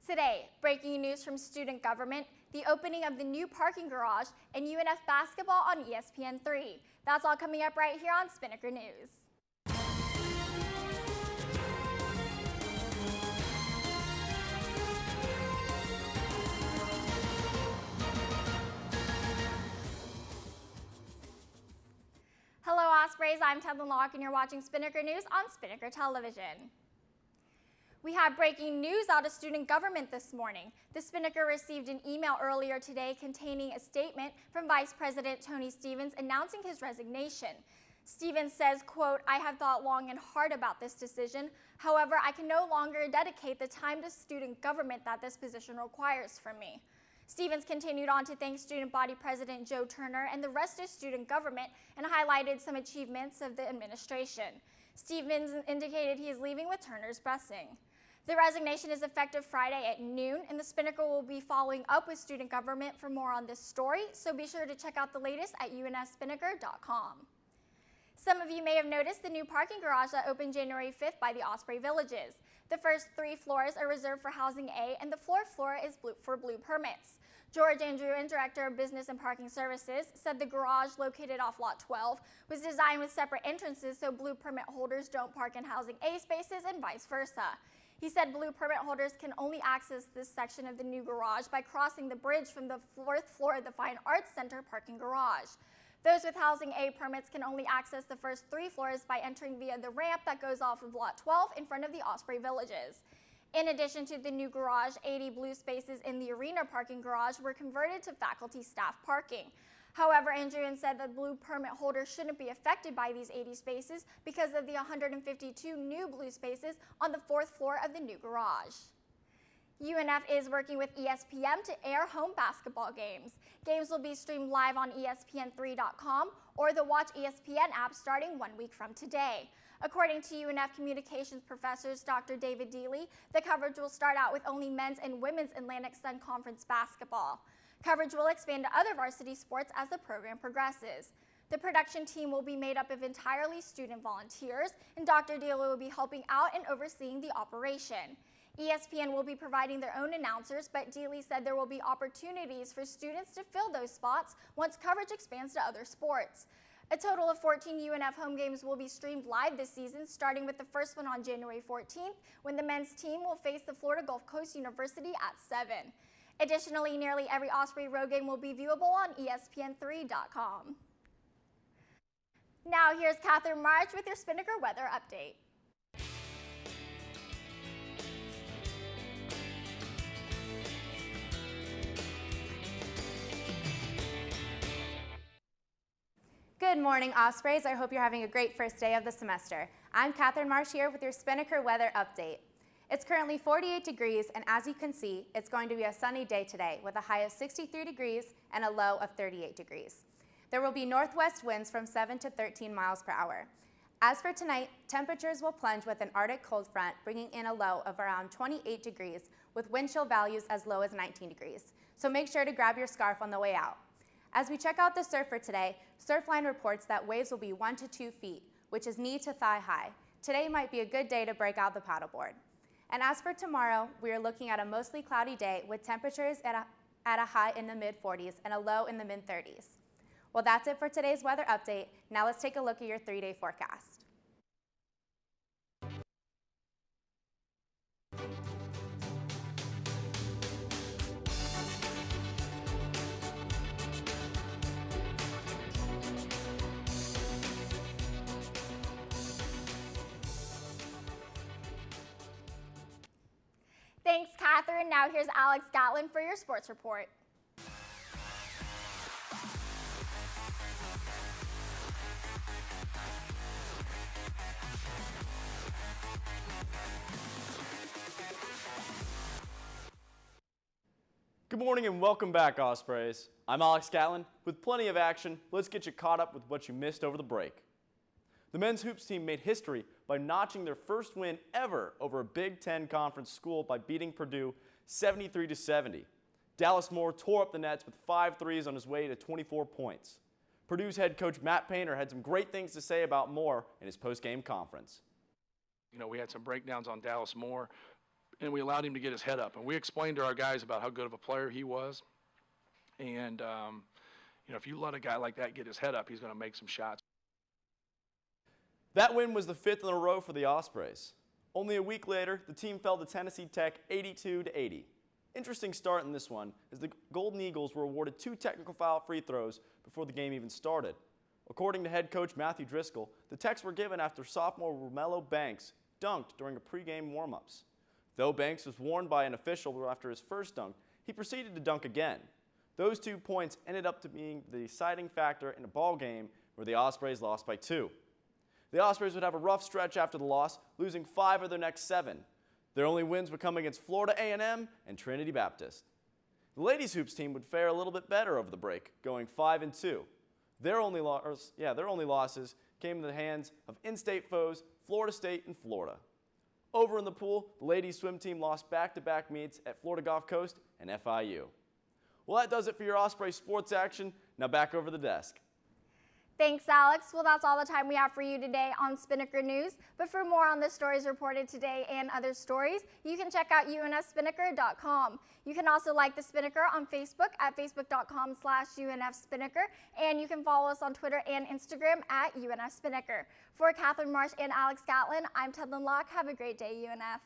Today, breaking news from student government, the opening of the new parking garage, and UNF basketball on ESPN3. That's all coming up right here on Spinnaker News. Hello Ospreys, I'm Tedlyn Locke and you're watching Spinnaker News on Spinnaker Television. We have breaking news out of student government this morning. The Spinnaker received an email earlier today containing a statement from Vice President Tony Stevens announcing his resignation. Stevens says, quote, "I have thought long and hard about this decision. However, I can no longer dedicate the time to student government that this position requires from me." Stevens continued on to thank Student Body President Joe Turner and the rest of student government and highlighted some achievements of the administration. Stevens indicated he is leaving with Turner's blessing. The resignation is effective Friday at noon, and the Spinnaker will be following up with student government for more on this story, so be sure to check out the latest at unfspinnaker.com. Some of you may have noticed the new parking garage that opened January 5th by the Osprey Villages. The first 3 floors are reserved for Housing A, and the 4th floor is for Blue permits. George Andrewen, Director of Business and Parking Services, said the garage located off Lot 12 was designed with separate entrances so Blue permit holders don't park in Housing A spaces and vice versa. He said Blue permit holders can only access this section of the new garage by crossing the bridge from the 4th floor of the Fine Arts Center parking garage. Those with Housing A permits can only access the first 3 floors by entering via the ramp that goes off of Lot 12 in front of the Osprey Villages. In addition to the new garage, 80 Blue spaces in the arena parking garage were converted to faculty staff parking. However, Andrewen said that Blue permit holders shouldn't be affected by these 80 spaces because of the 152 new Blue spaces on the 4th floor of the new garage. UNF is working with ESPN to air home basketball games. Games will be streamed live on ESPN3.com or the Watch ESPN app starting 1 week from today. According to UNF communications professors Dr. David Deely, the coverage will start out with only men's and women's Atlantic Sun Conference basketball. Coverage will expand to other varsity sports as the program progresses. The production team will be made up of entirely student volunteers, and Dr. Deely will be helping out and overseeing the operation. ESPN will be providing their own announcers, but Deely said there will be opportunities for students to fill those spots once coverage expands to other sports. A total of 14 UNF home games will be streamed live this season, starting with the first one on January 14th, when the men's team will face the Florida Gulf Coast University at 7. Additionally, nearly every Osprey road game will be viewable on ESPN3.com. Now here's Catherine March with your Spinnaker weather update. Good morning, Ospreys. I hope you're having a great first day of the semester. I'm Catherine Marsh here with your Spinnaker weather update. It's currently 48 degrees, and as you can see, it's going to be a sunny day today with a high of 63 degrees and a low of 38 degrees. There will be northwest winds from 7 to 13 miles per hour. As for tonight, temperatures will plunge with an Arctic cold front, bringing in a low of around 28 degrees with wind chill values as low as 19 degrees. So make sure to grab your scarf on the way out. As we check out the surf for today, Surfline reports that waves will be 1 to 2 feet, which is knee to thigh high. Today might be a good day to break out the paddleboard. And as for tomorrow, we are looking at a mostly cloudy day with temperatures at a high in the mid-40s and a low in the mid-30s. Well, that's it for today's weather update. Now let's take a look at your 3-day forecast. Thanks, Catherine. Now here's Alex Gatlin for your sports report. Good morning and welcome back, Ospreys. I'm Alex Gatlin. With plenty of action, let's get you caught up with what you missed over the break. The men's hoops team made history by notching their first win ever over a Big Ten conference school by beating Purdue 73-70. Dallas Moore tore up the nets with 5 threes on his way to 24 points. Purdue's head coach Matt Painter had some great things to say about Moore in his post-game conference. You know, we had some breakdowns on Dallas Moore. and we allowed him to get his head up. And we explained to our guys about how good of a player he was. And, if you let a guy like that get his head up, he's going to make some shots. That win was the 5th in a row for the Ospreys. Only a week later, the team fell to Tennessee Tech 82-80. Interesting start in this one, as the Golden Eagles were awarded 2 technical foul free throws before the game even started. According to head coach Matthew Driscoll, the techs were given after sophomore Romello Banks dunked during a pregame warm-ups. Though Banks was warned by an official after his first dunk, he proceeded to dunk again. Those 2 points ended up being the deciding factor in a ball game where the Ospreys lost by 2. The Ospreys would have a rough stretch after the loss, losing 5 of their next 7. Their only wins would come against Florida A&M and Trinity Baptist. The ladies hoops team would fare a little bit better over the break, going 5-2. Their only losses came in the hands of in-state foes Florida State and Florida. Over in the pool, the ladies swim team lost back-to-back meets at Florida Gulf Coast and FIU. Well, that does it for your Osprey sports action. Now back over the desk. Thanks, Alex. Well, that's all the time we have for you today on Spinnaker News. But for more on the stories reported today and other stories, you can check out unfspinnaker.com. You can also like the Spinnaker on Facebook at facebook.com/UNFSpinnaker, and you can follow us on Twitter and Instagram at UNFSpinnaker. For Catherine Marsh and Alex Gatlin, I'm Tedlyn Locke. Have a great day, UNF.